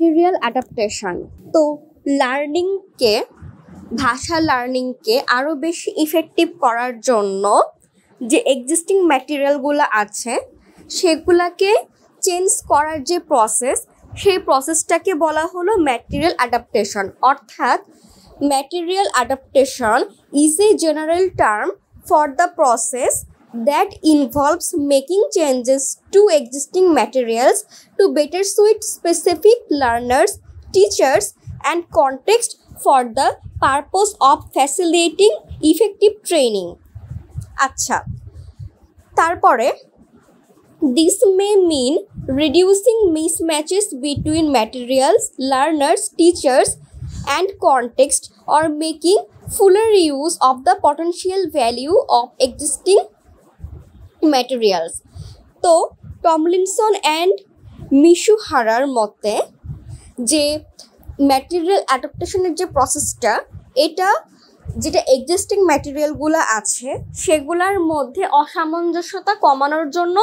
Material adaptation. তো লার্নিংকে ভাষা লার্নিংকে আরও বেশি ইফেক্টিভ করার জন্য যে এক্সিস্টিং ম্যাটেরিয়ালগুলো আছে সেগুলাকে চেঞ্জ করার যে প্রসেস, সেই প্রসেসটাকে বলা হলো ম্যাটেরিয়াল অ্যাডাপ্টেশন। অর্থাৎ material adaptation is a general term for the process that involves making changes to existing materials to better suit specific learners, teachers, and context for the purpose of facilitating effective training. আচ্ছা, তারপরে this may mean reducing mismatches between materials, learners, teachers, and context, or making fuller use of the potential value of existing materials. তো Tomlinson and মিশুহারার মতে যে material অ্যাডাপ্টেশনের যে প্রসেসটা, এটা যেটা existing ম্যাটেরিয়ালগুলো আছে সেগুলোর মধ্যে অসামঞ্জস্যতা কমানোর জন্য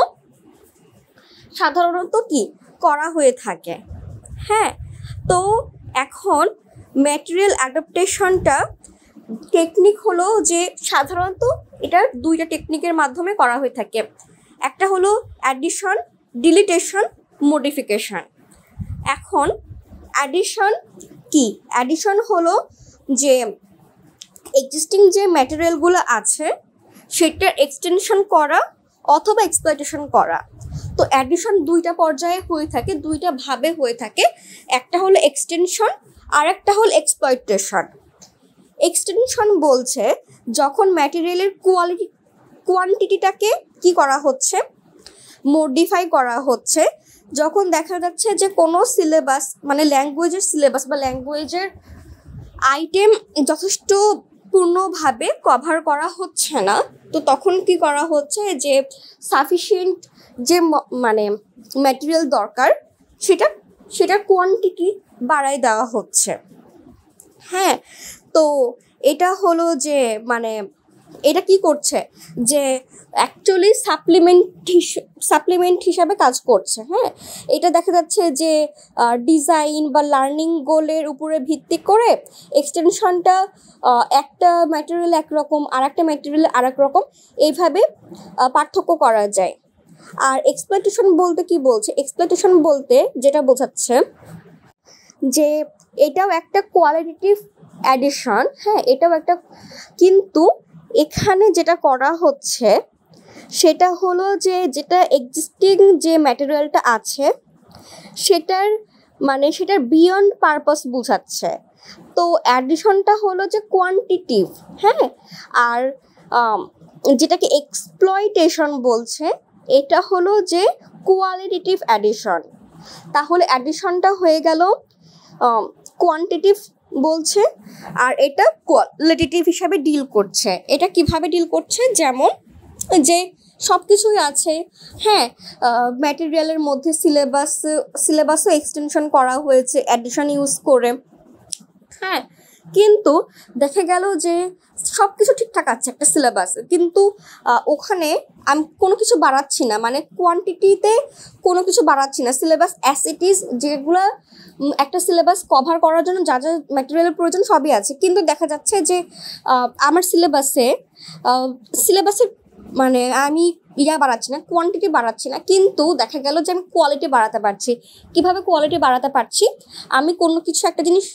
সাধারণত কি করা হয়ে থাকে। হ্যাঁ, তো এখন ম্যাটেরিয়াল অ্যাডাপ্টেশনটা টেকনিক হলো যে সাধারণত এটা দুইটা টেকনিকের মাধ্যমে করা হয়ে থাকে। একটা হলো অ্যাডিশন, ডিলিটেশন, মডিফিকেশন। এখন অ্যাডিশন কি? অ্যাডিশন হলো যে এক্সিস্টিং যে ম্যাটেরিয়ালগুলো আছে সেটার এক্সটেনশন করা অথবা এক্সপ্লয়টেশন করা। তো অ্যাডিশন দুইটা পর্যায়ে হয়ে থাকে, দুইটা ভাবে হয়ে থাকে। একটা হলো এক্সটেনশন আর একটা হলো এক্সপ্লয়টেশন। এক্সটেনশন বলছে যখন ম্যাটেরিয়ালের কোয়ান্টিটিটাকে কি করা হচ্ছে, মডিফাই করা হচ্ছে। যখন দেখা যাচ্ছে যে কোনো সিলেবাস মানে ল্যাঙ্গুয়েজের সিলেবাস বা ল্যাঙ্গুয়েজের আইটেম যথেষ্ট পূর্ণভাবে কভার করা হচ্ছে না, তো তখন কি করা হচ্ছে যে সাফিসিয়েন্ট যে মানে ম্যাটেরিয়াল দরকার সেটার কোয়ান্টিটি বাড়ায় দেওয়া হচ্ছে। হ্যাঁ, তো এটা হলো যে মানে এটা কি করছে যে অ্যাকচুয়ালি সাপ্লিমেন্ট হিসাবে কাজ করছে। হ্যাঁ, এটা দেখা যাচ্ছে যে ডিজাইন বা লার্নিং গোলের উপরে ভিত্তি করে এক্সটেনশনটা একটা ম্যাটেরিয়াল একরকম আর একটা ম্যাটেরিয়াল আর এক রকম, এইভাবে পার্থক্য করা যায়। আর এক্সপ্লয়টেশন বলতে কি বলছে? এক্সপ্লয়টেশন বলতে যেটা বোঝাচ্ছে যে এটাও একটা কোয়ালিটেটিভ অ্যাডিশন। হ্যাঁ, এটাও একটা, কিন্তু এখানে যেটা করা হচ্ছে সেটা হলো যে যেটা এক্সিস্টিং যে ম্যাটেরিয়ালটা আছে সেটার বিয়ন্ড পারপাস বোঝাচ্ছে। তো অ্যাডিশনটা হলো যে কোয়ান্টিটিভ। হ্যাঁ, আর যেটাকে এক্সপ্লয়টেশন বলছে এটা হলো যে কোয়ালিটেটিভ অ্যাডিশন। তাহলে অ্যাডিশনটা হয়ে গেল কোয়ান্টিটিভ বলছে, আর এটা কোয়ালিটেটিভ হিসাবে ডিল করছে। এটা কিভাবে ডিল করছে? যেমন যে সব কিছুই আছে। হ্যাঁ, ম্যাটেরিয়ালের মধ্যে সিলেবাসও এক্সটেনশন করা হয়েছে অ্যাডিশন ইউজ করে। হ্যাঁ, কিন্তু দেখা গেল যে সব কিছু ঠিকঠাক আছে একটা সিলেবাসে, কিন্তু ওখানে আমি কোনো কিছু বাড়াচ্ছি না, মানে কোয়ান্টিটিতে কোনো কিছু বাড়াচ্ছি না। সিলেবাস অ্যাজ ইট ইজ, যেগুলো একটা সিলেবাস কভার করার জন্য যা যা ম্যাটেরিয়ালের প্রয়োজন সবই আছে, কিন্তু দেখা যাচ্ছে যে আমার সিলেবাসে মানে আমি বাড়াচ্ছি না, কোয়ান্টিটি বাড়াচ্ছি না, কিন্তু দেখা গেল যে আমি কোয়ালিটি বাড়াতে পারছি। কিভাবে কোয়ালিটি বাড়াতে পারছি? আমি কোনো কিছু একটা জিনিস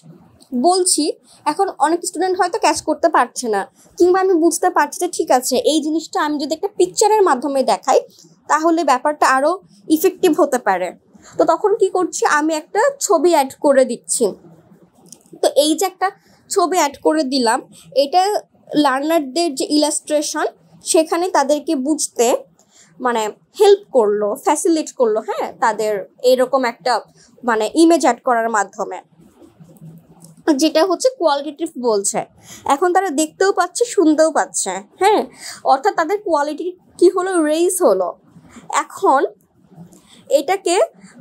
বলছি, এখন অনেক স্টুডেন্ট হয়তো ক্যাচ করতে পারছে না, কিংবা আমি বুঝতে পারছি যে ঠিক আছে এই জিনিসটা আমি যদি একটা পিকচারের মাধ্যমে দেখাই তাহলে ব্যাপারটা আরও ইফেক্টিভ হতে পারে। তো তখন কি করছি, আমি একটা ছবি অ্যাড করে দিচ্ছি। তো এই যে একটা ছবি অ্যাড করে দিলাম, এটা লার্নারদের যে ইলাস্ট্রেশন সেখানে তাদেরকে বুঝতে মানে হেল্প করলো, ফ্যাসিলিট করলো। হ্যাঁ, তাদের এরকম একটা মানে ইমেজ অ্যাড করার মাধ্যমে, যেটা হচ্ছে কোয়ালিটেটিভ বলছে। এখন তারা দেখতেও পাচ্ছে, শুনতেও পাচ্ছে। হ্যাঁ, অর্থাৎ তাদের কোয়ালিটি কি হলো, রেইজ হলো। এখন এটাকে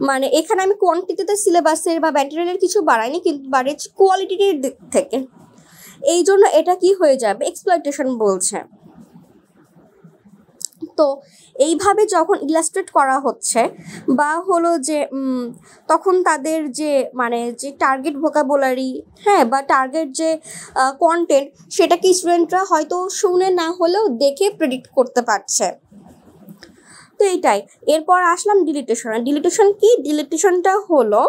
মানে এখানে আমি কোয়ান্টিটিতে সিলেবাসের বা ম্যাটেরিয়ালের কিছু বাড়াইনি, কিন্তু বাড়িয়েছি কোয়ালিটির দিক থেকে। এই জন্য এটা কি হয়ে যাবে, এক্সপ্লয়টেশন বলছে। তো তো এইভাবে যখন ইলাস্ট্রেট করা হচ্ছে বা হলো যে তখন তাদের যে মানে যে টার্গেট ভোকাবুলারি, হ্যাঁ, বা টার্গেট যে কন্টেন্ট, সেটা কি স্টুডেন্টরা হয়তো শুনে না হলেও দেখে প্রেডিক্ট করতে পারছে। তো এইটাই। এরপর আসলাম ডিলিটেশন। ডিলিটেশন কি? ডিলিটেশনটা হলো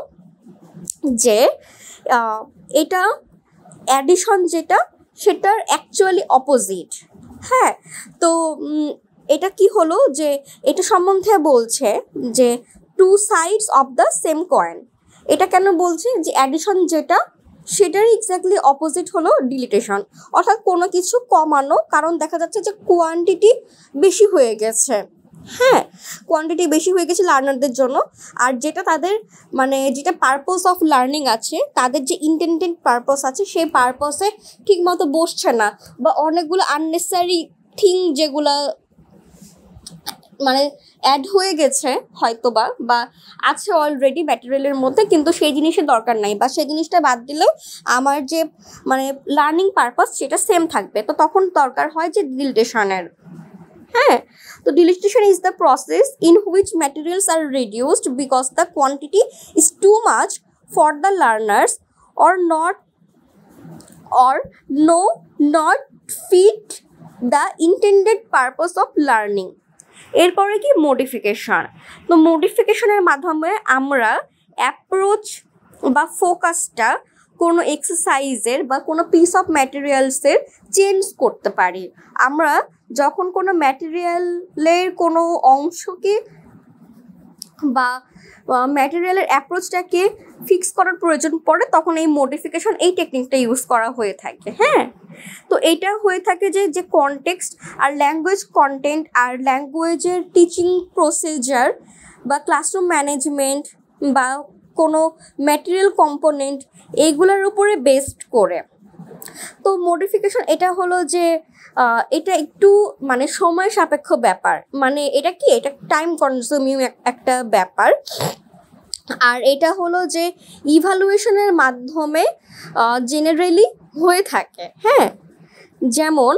যে এটা অ্যাডিশন যেটা, সেটার অ্যাকচুয়ালি অপোজিট। হ্যাঁ, তো এটা কি হলো যে এটা সম্বন্ধে বলছে যে two sides of the same coin. এটা কেন বলছে? যে অ্যাডিশন যেটা, সেটার এক্স্যাক্টলি অপোজিট হলো ডিলিটেশন, অর্থাৎ কোনো কিছু কমানো, কারণ দেখা যাচ্ছে যে কোয়ান্টিটি বেশি হয়ে গেছে। হ্যাঁ, কোয়ান্টিটি বেশি হয়ে গেছে লার্নারদের জন্য, আর যেটা তাদের মানে যেটা পারপোজ অফ লার্নিং আছে, তাদের যে ইন্টেন্ডেড পারপোজ আছে, সেই পারপোজে ঠিক মতো বসছে না, বা অনেকগুলো আননেসেসারি থিং যেগুলা মানে অ্যাড হয়ে গেছে হয়তোবা, বা আছে অলরেডি ম্যাটেরিয়ালের মধ্যে, কিন্তু সেই জিনিসের দরকার নাই, বা সেই জিনিসটা বাদ দিলেও আমার যে মানে লার্নিং পারপাস সেটা সেম থাকবে। তো তখন দরকার হয় যে ডিলিটেশনের। হ্যাঁ, তো deletion is the process in which materials are reduced because the quantity is too much for the learners or not fit the intended purpose of learning. এরপরে কি? মডিফিকেশন। তো মডিফিকেশনের মাধ্যমে আমরা অ্যাপ্রোচ বা ফোকাসটা কোনো এক্সারসাইজের বা কোনো পিস অফ ম্যাটেরিয়ালসের চেঞ্জ করতে পারি। আমরা যখন কোনো ম্যাটেরিয়ালের কোনো অংশকে বা ম্যাটেরিয়ালের অ্যাপ্রোচটাকে ফিক্স করার প্রয়োজন পড়ে, তখন এই মডিফিকেশন, এই টেকনিকটা ইউজ করা হয়ে থাকে। হ্যাঁ, তো এইটা হয়ে থাকে যে কনটেক্সট আর ল্যাঙ্গুয়েজ কন্টেন্ট আর ল্যাঙ্গুয়েজের টিচিং প্রসিজার বা ক্লাসরুম ম্যানেজমেন্ট বা কোনো ম্যাটেরিয়াল কম্পোনেন্ট, এইগুলোর উপরে বেসড করে। তো মডিফিকেশন এটা হলো যে এটা একটু মানে সময় সাপেক্ষ ব্যাপার, মানে এটা কি, এটা টাইম কনজিউমিং একটা ব্যাপার। আর এটা হলো যে ইভ্যালুয়েশনের মাধ্যমে জেনারেলি হয়ে থাকে। হ্যাঁ, যেমন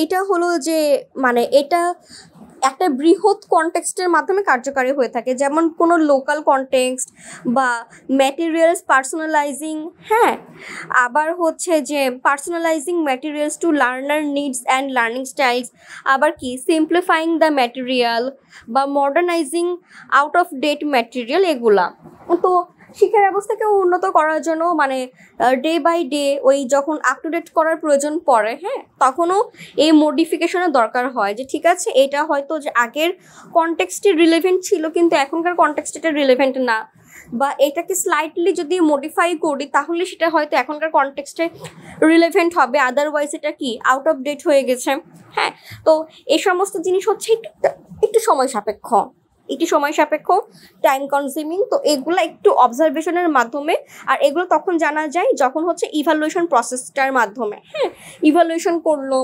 এটা হলো যে মানে এটা একটা বৃহৎ কনটেক্সটের মাধ্যমে কার্যকারী হয়ে থাকে, যেমন কোনো লোকাল কনটেক্সট বা ম্যাটেরিয়ালস পার্সোনালাইজিং। হ্যাঁ, আবার হচ্ছে যে personalising materials to learner needs and learning styles, আবার কি সিম্পলিফাইং দ্য ম্যাটেরিয়াল বা modernising out of date material, এগুলা। তো শিক্ষা ব্যবস্থাকে উন্নত করার জন্য মানে ডে বাই ডে ওই যখন আপ টু ডেট করার প্রয়োজন পড়ে, হ্যাঁ, তখনও এই মডিফিকেশনের দরকার হয়। যে ঠিক আছে, এটা হয়তো যে আগের কনটেক্সটে রিলেভেন্ট ছিল, কিন্তু এখনকার কনটেক্সটে এটা রিলেভেন্ট না, বা এটাকে স্লাইটলি যদি মডিফাই করি তাহলে সেটা হয়তো এখনকার কনটেক্সটে রিলেভেন্ট হবে, আদারওয়াইজ এটা কি আউট অফ ডেট হয়ে গেছে। হ্যাঁ, তো এই সমস্ত জিনিস হচ্ছে একটু সময় সাপেক্ষ, টাইম কনজিউমিং। তো এগুলো একটু অবজারভেশনের মাধ্যমে, আর এগুলো তখন জানা যায় যখন হচ্ছে ইভ্যালুয়েশন প্রসেসটার মাধ্যমে। হ্যাঁ, ইভ্যালুয়েশন করলো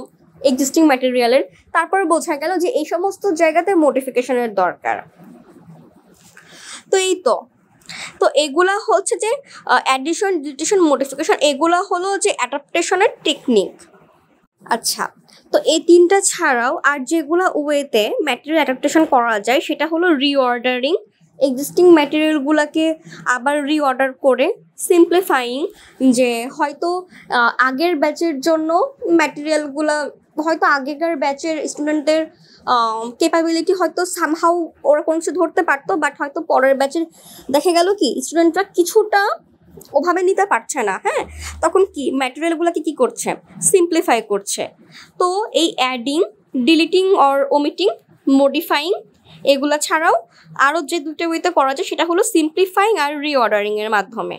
এক্সিস্টিং ম্যাটেরিয়ালের, তারপর বোঝা গেল যে এই সমস্ত জায়গাতে মডিফিকেশনের দরকার। তো এই তো এগুলা হচ্ছে যে অ্যাডিশন, ডিলিটেশন, মডিফিকেশন, এগুলা হলো যে অ্যাডাপ্টেশনের টেকনিক। আচ্ছা, তো এই তিনটা ছাড়াও আর যেগুলো ওয়েতে ম্যাটেরিয়াল অ্যাডাপ্টেশন করা যায় সেটা হলো রিঅর্ডারিং, এক্সিস্টিং ম্যাটেরিয়ালগুলোকে আবার রিঅর্ডার করে, সিম্পলিফাইং, যে হয়তো আগের ব্যাচের জন্য ম্যাটেরিয়ালগুলো হয়তো আগেকার ব্যাচের স্টুডেন্টদের ক্যাপাবিলিটি হয়তো সামহাউ ওরা কোনো কিছু ধরতে পারতো, বাট হয়তো পরের ব্যাচের দেখা গেল কি স্টুডেন্টরা কিছুটা ওভাবে নিতে পারছে না। হ্যাঁ, তখন কি ম্যাটেরিয়ালগুলোকে কি করছে? সিম্পলিফাই করছে। তো এই অ্যাডিং, ডিলিটিং অর ওমিটিং, মডিফাইং, এগুলা ছাড়াও আরও যে দুটো ওয়েতে করা যায় সেটা হলো সিম্পলিফাইং আর রিঅর্ডারিংয়ের মাধ্যমে।